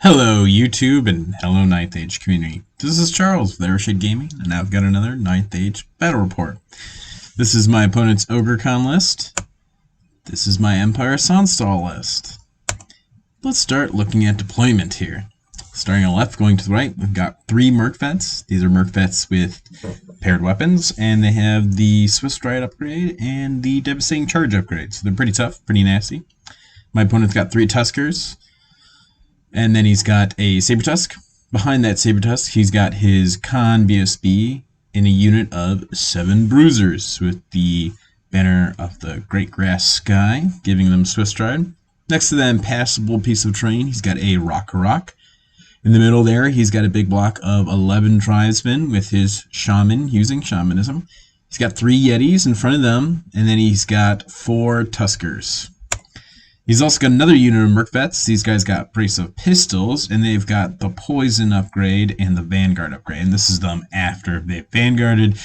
Hello YouTube and hello Ninth Age community. This is Charles with Airshade Gaming, and I've got another Ninth Age battle report. This is my opponent's Ogre list. This is my Empire Sonnstahl list. Let's start looking at deployment here. Starting on the left, going to the right, we've got 3 Merc Vets. These are Merc Vets with paired weapons, and they have the Swift Stride upgrade and the Devastating Charge upgrade. So they're pretty tough, pretty nasty. My opponent's got 3 Tuskers. And then he's got a Saber Tusk. Behind that Saber Tusk, he's got his Khan BSB in a unit of 7 Bruisers with the banner of the Great Grass Sky, giving them Swift Stride. Next to that impassable piece of terrain, he's got a Rock. In the middle there, he's got a big block of 11 Tribesmen with his Shaman using Shamanism. He's got 3 Yetis in front of them, and then he's got 4 Tuskers. He's also got another unit of Merc Vets. These guys got brace of pistols, and they've got the Poison upgrade and the Vanguard upgrade. And this is them after they've Vanguarded.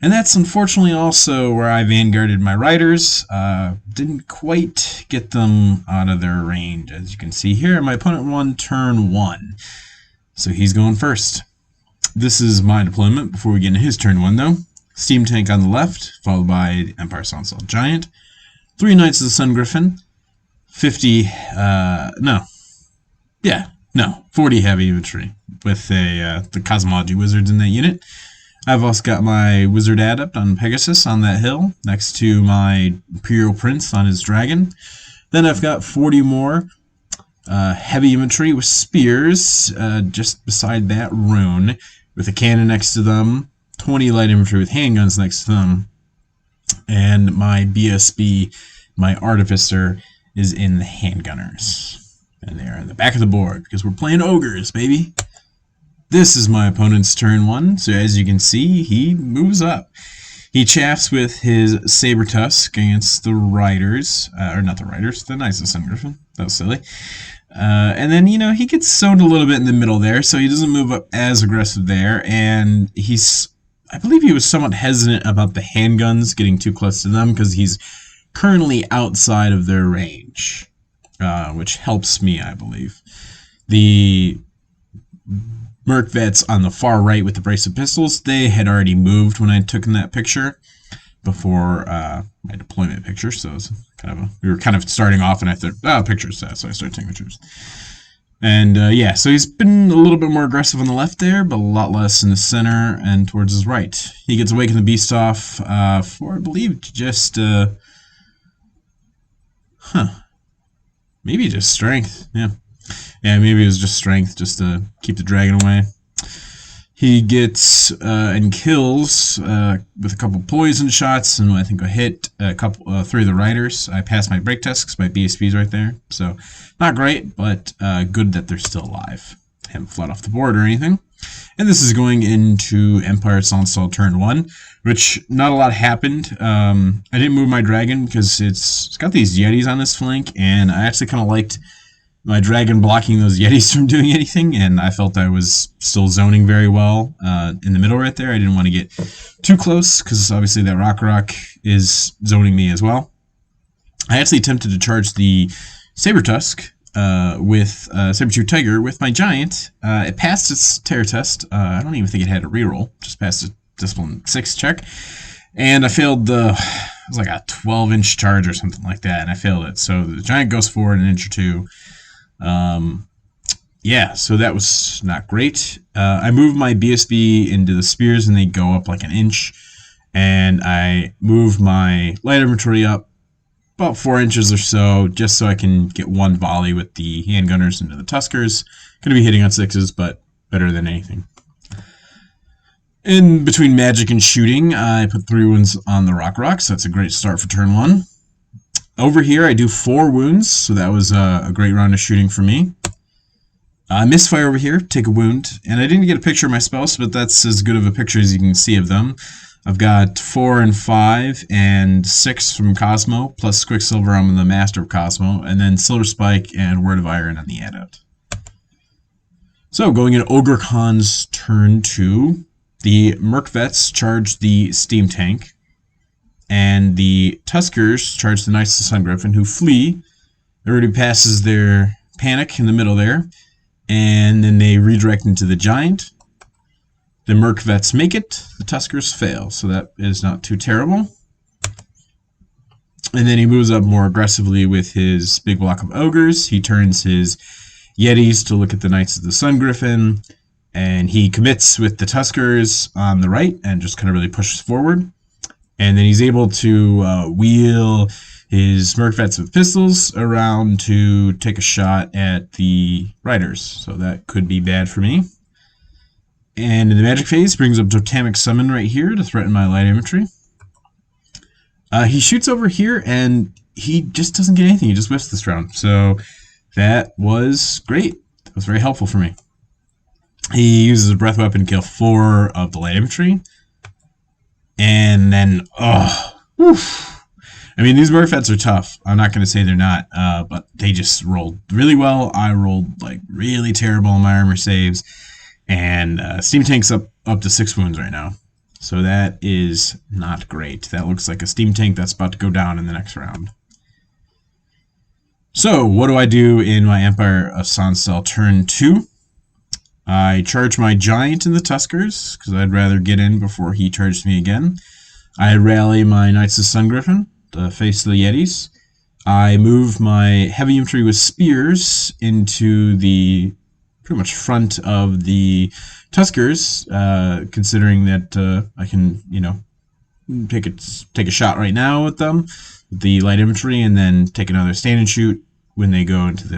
And that's unfortunately also where I Vanguarded my Riders. Didn't quite get them out of their range. As you can see here, my opponent won turn 1. So he's going first. This is my deployment before we get into his turn 1 though. Steam Tank on the left, followed by Empire Sonnstahl Giant. 3 Knights of the Sun Griffin. 40 heavy infantry with the Cosmology Wizards in that unit. I've also got my Wizard Adept on Pegasus on that hill, next to my Imperial Prince on his dragon. Then I've got 40 more heavy infantry with spears just beside that rune, with a cannon next to them, 20 light infantry with handguns next to them, and my BSB, my Artificer, is in the handgunners. And they are in the back of the board because we're playing ogres, baby. This is my opponent's turn 1. So as you can see, he moves up. He chaffs with his Saber Tusk against the Riders. Or not the Riders, the Knights of Sun Griffin. That was silly. And then, he gets zoned a little bit in the middle there, so he doesn't move up as aggressive there. And I believe he was somewhat hesitant about the handguns getting too close to them because he's currently outside of their range, which helps me, I believe. The Merc Vets on the far right with the brace of pistols, they had already moved when I took in that picture before my deployment picture, so it was we were kind of starting off, and I thought, pictures, so I started taking pictures. And yeah, so he's been a little bit more aggressive on the left there, but a lot less in the center and towards his right. He gets Awaken the Beast off for, I believe, just maybe just strength. Yeah, maybe it was just strength, just to keep the dragon away. He gets and kills with a couple poison shots, and I think I hit a couple, 3 of the Riders. I passed my break test because my BSB's right there, so not great, but good that they're still alive. Haven't fled off the board or anything. And this is going into Empire Sonnstahl turn 1, which not a lot happened. I didn't move my dragon because it's got these Yetis on this flank, and I actually kind of liked my dragon blocking those Yetis from doing anything, and I felt I was still zoning very well in the middle right there. I didn't want to get too close because obviously that Rock is zoning me as well. I actually attempted to charge the Saber Tusk with Saber-Tooth Tiger with my Giant. It passed its Terror test. I don't even think it had a reroll. Just passed a Discipline 6 check. And I failed it was like a 12-inch charge or something like that, and I failed it. So the Giant goes forward an inch or 2. Yeah, so that was not great. I moved my BSB into the spears, and they go up like an inch. And I moved my light infantry up about 4 inches or so, just so I can get 1 volley with the handgunners into the Tuskers. Going to be hitting on 6s, but better than anything. In between magic and shooting, I put 3 wounds on the Rock, so that's a great start for turn 1. Over here, I do 4 wounds, so that was a great round of shooting for me. Misfire over here, take a wound, and I didn't get a picture of my spells, but that's as good of a picture as you can see of them. I've got 4 and 5 and 6 from Cosmo, plus Quicksilver, I'm the Master of Cosmo, and then Silver Spike and Word of Iron on the Adept. So, going into Ogre Khan's turn 2, the Merc Vets charge the Steam Tank, and the Tuskers charge the Knights of the Sun Griffin, who flee. Everybody passes their panic in the middle there. And then they redirect into the Giant. The Merc Vets make it. The Tuskers fail, so that is not too terrible. And then he moves up more aggressively with his big block of Ogres. He turns his Yetis to look at the Knights of the Sun Griffin. And he commits with the Tuskers on the right and just kind of really pushes forward. And then he's able to wheel his Merc Vets with pistols around to take a shot at the Riders. So that could be bad for me. And in the magic phase, brings up Totemic Summon right here to threaten my light infantry. He shoots over here, and he just doesn't get anything. He just whiffs this round. So that was great. That was very helpful for me. He uses a breath weapon to kill 4 of the light infantry. And then, oof. I mean, these Merc Vets are tough. I'm not going to say they're not, but they just rolled really well. I rolled like really terrible on my armor saves. And Steam Tank's up to 6 wounds right now. So that is not great. That looks like a Steam Tank that's about to go down in the next round. So, what do I do in my Empire of Sonnstahl turn 2? I charge my Giant in the Tuskers, because I'd rather get in before he charged me again. I rally my Knights of Sun Griffin to face the Yetis. I move my Heavy Infantry with Spears into the pretty much front of the Tuskers, considering that I can, take a shot right now with them, with the light infantry, and then take another stand and shoot when they go into the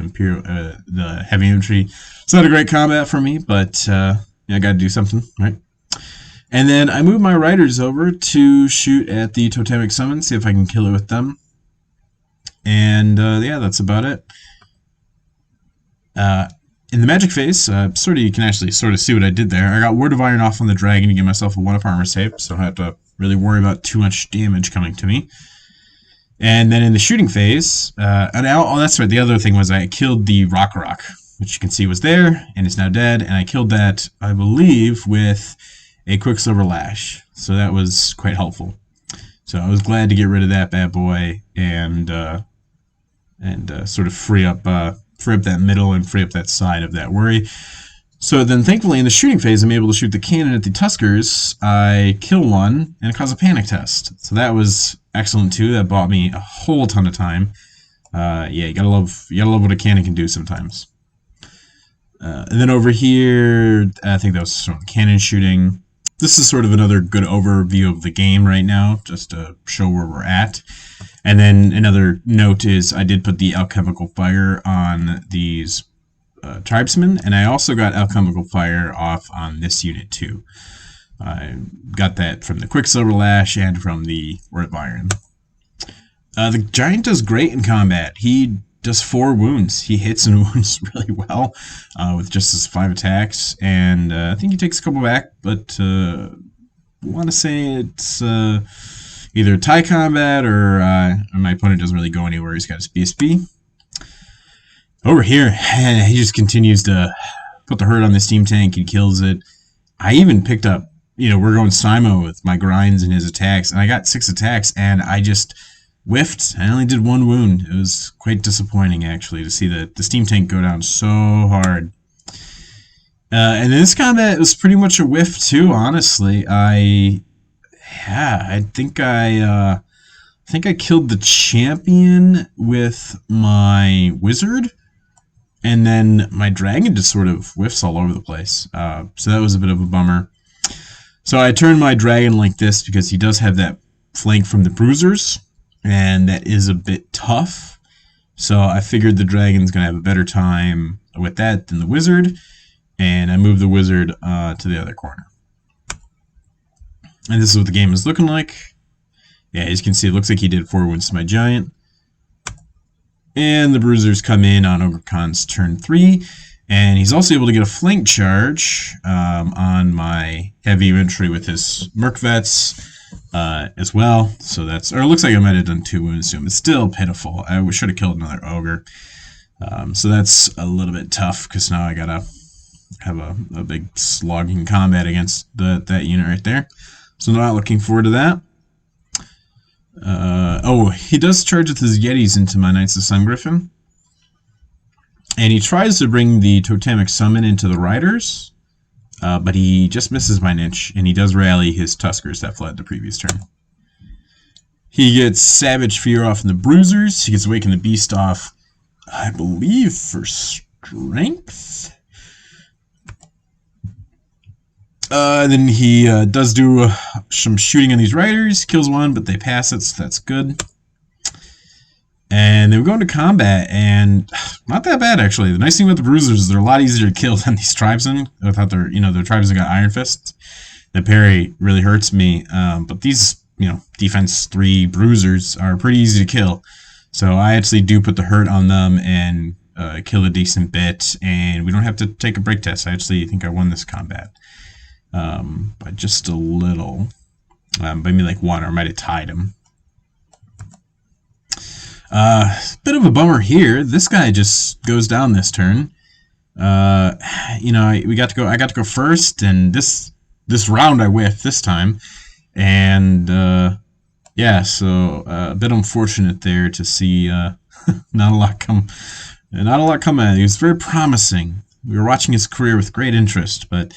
the heavy infantry. It's not a great combat for me, but I got to do something, right? And then I move my Riders over to shoot at the Totemic Summon, see if I can kill it with them. And yeah, that's about it. In the magic phase, you can actually sort of see what I did there. I got Word of Iron off on the dragon to give myself a 1-up armor save, so I don't have to really worry about too much damage coming to me. And then in the shooting phase, that's right, the other thing was I killed the Rock, which you can see was there, and it's now dead, and I killed that, I believe, with a Quicksilver Lash. So that was quite helpful. So I was glad to get rid of that bad boy and sort of free up that middle and free up that side of that worry. So then thankfully in the shooting phase I'm able to shoot the cannon at the Tuskers. I kill one and cause a panic test. So that was excellent too. That bought me a whole ton of time. Yeah, you gotta love what a cannon can do sometimes. And then over here, I think that was sort of cannon shooting. This is sort of another good overview of the game right now, just to show where we're at. And then another note is I did put the alchemical fire on these tribesmen, and I also got alchemical fire off on this unit too. I got that from the Quicksilver Lash and from the Word of Iron. The Giant does great in combat. He does 4 wounds. He hits and wounds really well with just his 5 attacks, and I think he takes a couple back, but I want to say it's either tie combat or my opponent doesn't really go anywhere. He's got his BSB. Over here, he just continues to put the hurt on the Steam Tank. He kills it. I even picked up, we're going Simo with my grinds and his attacks, and I got 6 attacks, and I just whiffed. I only did 1 wound. It was quite disappointing, actually, to see the Steam Tank go down so hard. And this combat was pretty much a whiff, too, honestly. I think I killed the champion with my wizard, and then my dragon just sort of whiffs all over the place. So that was a bit of a bummer. So I turned my dragon like this because he does have that flank from the bruisers, and that is a bit tough. So I figured the dragon's going to have a better time with that than the wizard, and I moved the wizard to the other corner. And this is what the game is looking like. Yeah, as you can see, it looks like he did 4 wounds to my Giant. And the bruisers come in on Ogre Khan's turn 3. And he's also able to get a flank charge on my heavy infantry with his Merc Vets as well. So that's, or it looks like I might have done 2 wounds to him. It's still pitiful. I should have killed another Ogre. So that's a little bit tough because now I gotta have a big slogging combat against that unit right there. So not looking forward to that. Oh, he does charge with his Yetis into my Knights of Sun Griffin. And he tries to bring the Totemic Summon into the Riders, but he just misses by an inch, and he does rally his Tuskers that fled the previous turn. He gets Savage Fear off in the Bruisers. He gets Awaken the Beast off, I believe, for Strength. Then he does do some shooting on these Riders. Kills one, but they pass it, so that's good. And then we go into combat, and not that bad, actually. The nice thing about the Bruisers is they're a lot easier to kill than these Tribesmen. Without their, their Tribesmen got Iron Fists. The parry really hurts me, but these, defense 3 Bruisers are pretty easy to kill. So I actually do put the hurt on them and kill a decent bit, and we don't have to take a break test. I actually think I won this combat by just a little, by maybe like 1, or I might have tied him. Bit of a bummer here. This guy just goes down this turn. I got to go first, and this round I whiffed this time, and yeah, so a bit unfortunate there to see not a lot come at. He was very promising. We were watching his career with great interest, but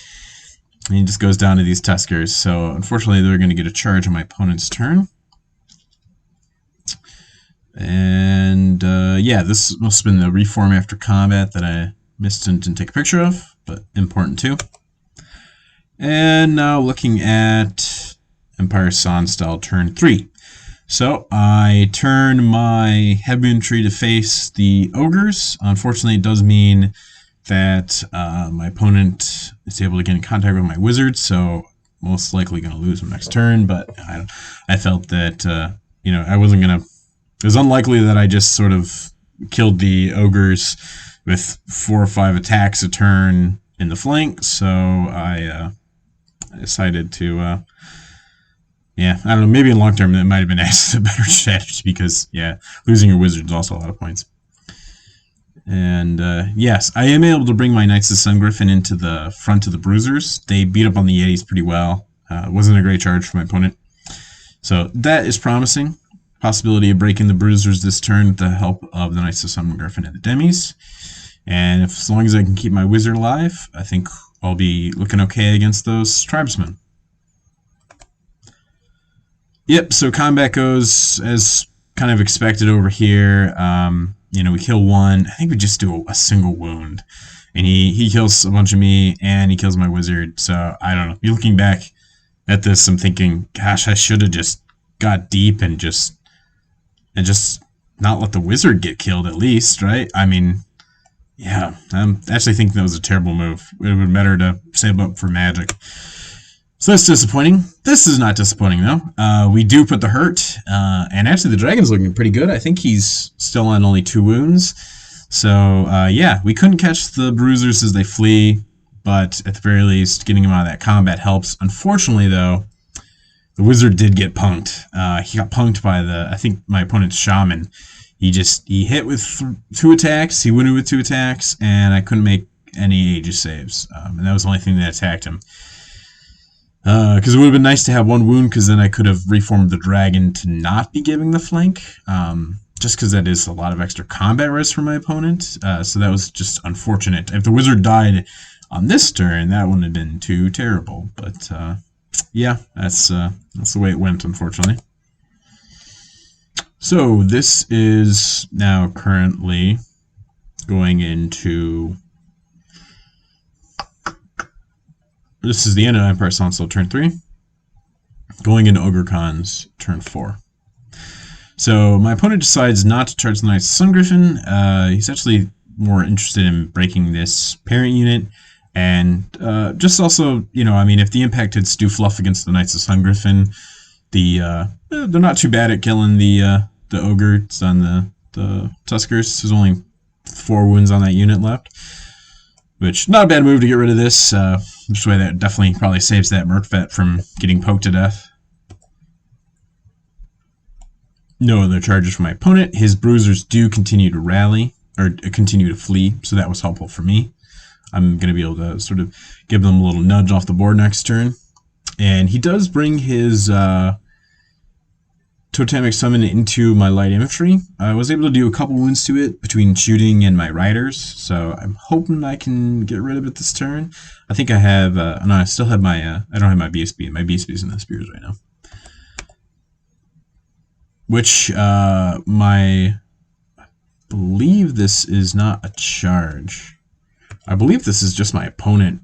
he just goes down to these Tuskers. So unfortunately, they're going to get a charge on my opponent's turn. And yeah, this must have been the reform after combat that I missed and didn't take a picture of, but important too. And now looking at Empire Sonnstahl turn 3. So I turn my heavy infantry to face the Ogres. Unfortunately, it does mean that my opponent is able to get in contact with my wizard, so most likely going to lose him next turn. But I felt that I wasn't going to. It was unlikely that I just sort of killed the Ogres with 4 or 5 attacks a turn in the flank, so I decided to, yeah, I don't know, maybe in long term that might have been a better strategy, because, yeah, losing your wizard is also a lot of points. And, yes, I am able to bring my Knights of Sun Griffin into the front of the Bruisers. They beat up on the Yetis pretty well. It wasn't a great charge for my opponent. So that is promising. Possibility of breaking the Bruisers this turn with the help of the Knights of Sun Griffin and the Demis. And as long as I can keep my wizard alive, I think I'll be looking okay against those Tribesmen. Yep, so combat goes as kind of expected over here. We kill one. I think we just do a single wound. And he kills a bunch of me, and he kills my wizard. So, I don't know. Looking back at this, I'm thinking, gosh, I should have just got deep and just not let the wizard get killed at least, right? I mean, yeah, I'm actually thinking that was a terrible move. It would have been better to save up for magic. So that's disappointing. This is not disappointing, though. We do put the hurt, and actually the dragon's looking pretty good. I think he's still on only 2 wounds. So, yeah, we couldn't catch the Bruisers as they flee, but at the very least, getting him out of that combat helps. Unfortunately, though, the wizard did get punked. He got punked by I think my opponent's shaman. He hit with 2 attacks, he wounded with 2 attacks, and I couldn't make any Aegis saves. And that was the only thing that attacked him. Because it would have been nice to have 1 wound, because then I could have reformed the dragon to not be giving the flank. Just because that is a lot of extra combat risk for my opponent. So that was just unfortunate. If the wizard died on this turn, that wouldn't have been too terrible. But yeah, that's the way it went, unfortunately. So this is now currently going into. This is the end of Empire Sonnstahl turn 3. Going into Ogre Khan's turn 4. So my opponent decides not to charge the Knights of Sun Griffin. He's actually more interested in breaking this parent unit. And just also, I mean, if the impact hits do fluff against the Knights of Sun Griffin, they're not too bad at killing the Ogres on the Tuskers. There's only 4 wounds on that unit left. Which, not a bad move to get rid of this. This way that definitely probably saves that Merkvet from getting poked to death. No other charges from my opponent. His Bruisers do continue to rally, or continue to flee, so that was helpful for me. I'm going to be able to sort of give them a little nudge off the board next turn. And he does bring his totemic summon into my light infantry. I was able to do a couple wounds to it between shooting and my riders, so I'm hoping I can get rid of it this turn. I think I have, no, I still have my, I don't have my BSB. My BSB is in the spears right now. Which, I believe this is not a charge. I believe this is just my opponent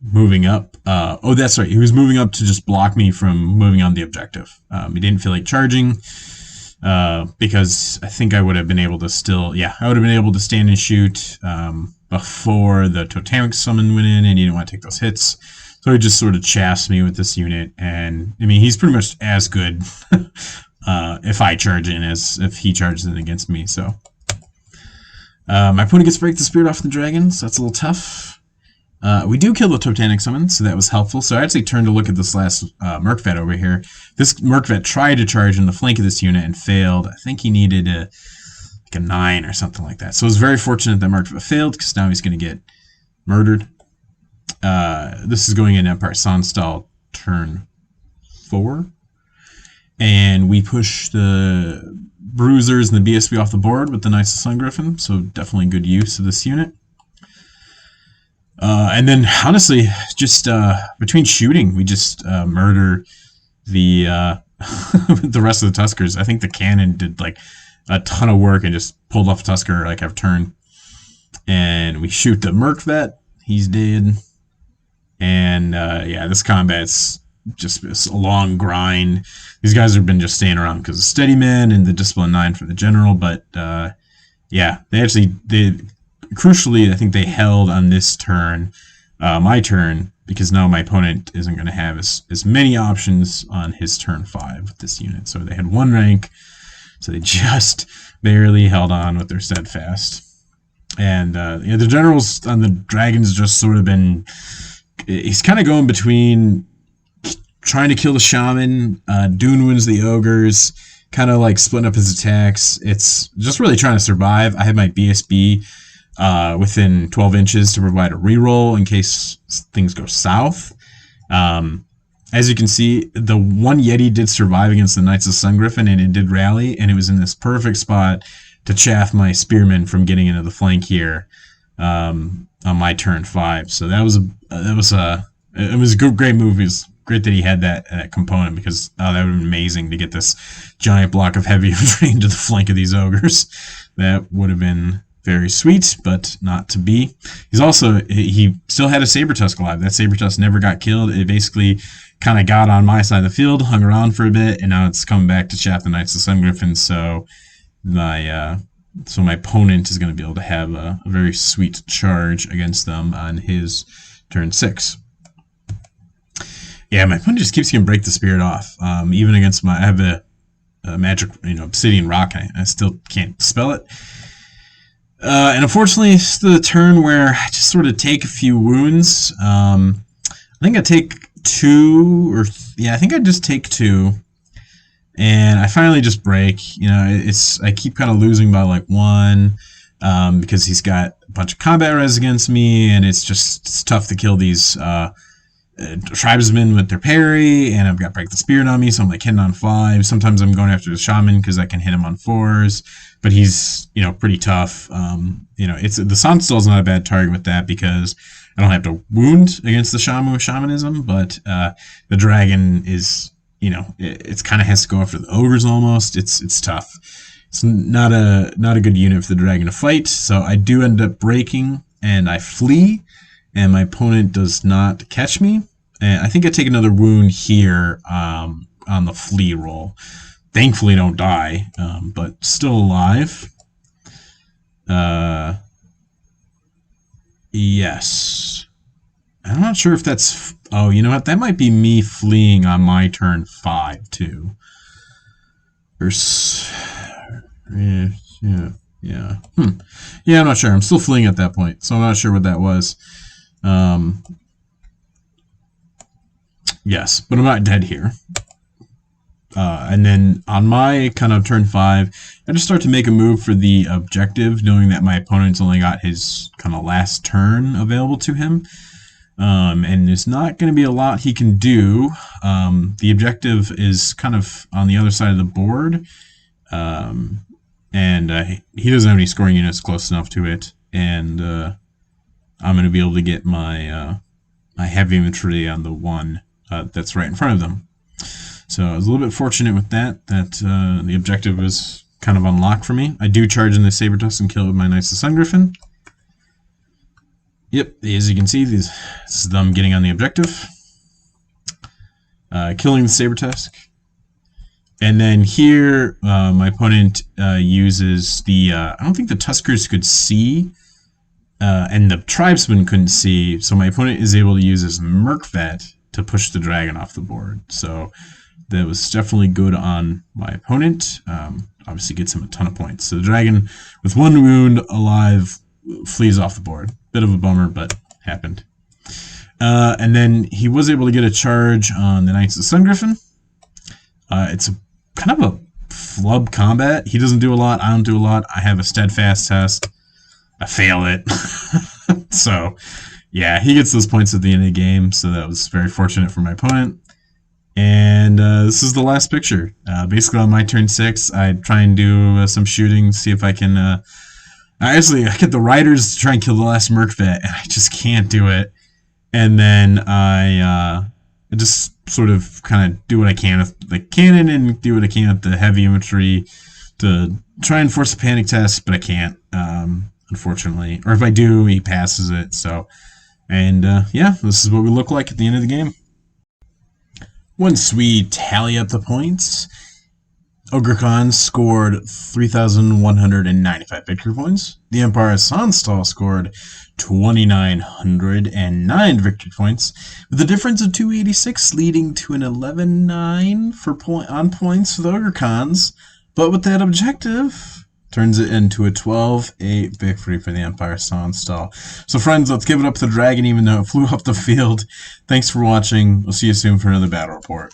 moving up. Oh, that's right. He was moving up to just block me from moving on the objective. He didn't feel like charging because I think I would have been able to still, yeah, I would have been able to stand and shoot before the totemic summon went in, and he didn't want to take those hits. So he just sort of chaffed me with this unit, and I mean, he's pretty much as good if I charge in as if he charges in against me. So my opponent gets break the spirit off the dragon, so that's a little tough. We do kill the totemic summon, so that was helpful. So I actually turned to look at this last Merkvet over here. This Merkvet tried to charge in the flank of this unit and failed. I think he needed like a 9 or something like that. So it was very fortunate that Merkvet failed, because now he's going to get murdered. This is going in Empire Sonnstahl turn 4. And we push the Bruisers and the BSB off the board with the Knights of Sun Griffin, so definitely good use of this unit. And then, honestly, just between shooting, we just murder the the rest of the Tuskers. I think the cannon did like a ton of work and just pulled off Tusker like every turn. And we shoot the Merkvet. He's dead. And yeah, this combat's just a long grind. These guys have been just staying around because of Steady Man and the Discipline 9 for the General. But yeah, crucially, I think they held on this turn, my turn, because now my opponent isn't going to have as many options on his turn 5 with this unit. So they had 1 rank, so they just barely held on with their steadfast. And yeah, the generals on the dragons just sort of been, he's kind of going between trying to kill the shaman, Dune wins the ogres, kind of like splitting up his attacks. It's just really trying to survive. I have my BSB within 12 inches to provide a reroll in case things go south. As you can see, the one Yeti did survive against the Knights of Sun Griffin, and it did rally, and it was in this perfect spot to chaff my spearmen from getting into the flank here on my turn 5. So that was a great move. It was great that he had that component, because that would have been amazing to get this giant block of heavy infantry into the flank of these ogres. That would have been very sweet, but not to be. He still had a Sabertusk alive. That Sabertusk never got killed. It basically kind of got on my side of the field, hung around for a bit, and now it's coming back to chaff the Knights of Sun Griffin. So my opponent is going to be able to have a very sweet charge against them on his turn 6. Yeah, my opponent just keeps getting break the spirit off. Even against I have a magic, obsidian rock, and I still can't spell it. And unfortunately, it's the turn where I just sort of take a few wounds. I think I take 2, I think I just take 2. And I finally just break. I keep kind of losing by like 1 because he's got a bunch of combat res against me, and it's tough to kill these tribesmen with their parry, and I've got break the spirit on me, so I'm like hitting on 5. Sometimes I'm going after the shaman because I can hit him on 4s, but he's pretty tough. The Sonnstahl is not a bad target with that because I don't have to wound against the shaman with shamanism, but the dragon is it's kind of has to go after the ogres almost. It's tough. It's not a good unit for the dragon to fight, so I do end up breaking and I flee, and my opponent does not catch me. And I think I take another wound here on the flee roll. Thankfully, don't die, but still alive. Yes. I'm not sure if that's... Oh, you know what? That might be me fleeing on my turn 5, too. Yeah. Yeah, I'm not sure. I'm still fleeing at that point, so I'm not sure what that was. Yes, but I'm not dead here. And then on my kind of turn 5, I just start to make a move for the objective, knowing that my opponent's only got his kind of last turn available to him. And there's not going to be a lot he can do. The objective is kind of on the other side of the board, and he doesn't have any scoring units close enough to it, and I'm going to be able to get my my heavy infantry on the one that's right in front of them. So I was a little bit fortunate with that the objective was kind of unlocked for me. I do charge in the Saber-Tusk and kill it with my Knights of Sun Griffin. Yep, as you can see, this is them getting on the objective. Killing the Saber-Tusk. And then here, my opponent uses the... I don't think the Tuskers could see, and the Tribesmen couldn't see, so my opponent is able to use his Merkvet to push the dragon off the board. So that was definitely good on my opponent. Obviously gets him a ton of points. So the dragon, with one wound, alive, flees off the board. Bit of a bummer, but happened. And then he was able to get a charge on the Knights of Sun Griffin. It's kind of a flub combat. He doesn't do a lot. I don't do a lot. I have a steadfast test. I fail it. So, yeah, he gets those points at the end of the game. So that was very fortunate for my opponent. And this is the last picture. Basically, on my turn 6, I try and do some shooting, see if I can... I get the riders to try and kill the last Merkvet, and I just can't do it. And then I just sort of kind of do what I can with the cannon and do what I can with the heavy infantry to try and force a panic test, but I can't, unfortunately. Or if I do, he passes it. So, and yeah, this is what we look like at the end of the game. Once we tally up the points, Ogre Khan scored 3,195 victory points. The Empire Sonnstahl scored 2,909 victory points, with a difference of 286, leading to an 11-9 on points for the Ogre Khans. But with that objective, turns it into a 12-8 victory for the Empire Sonnstahl. So friends, let's give it up to the dragon, even though it flew up the field. Thanks for watching. We'll see you soon for another battle report.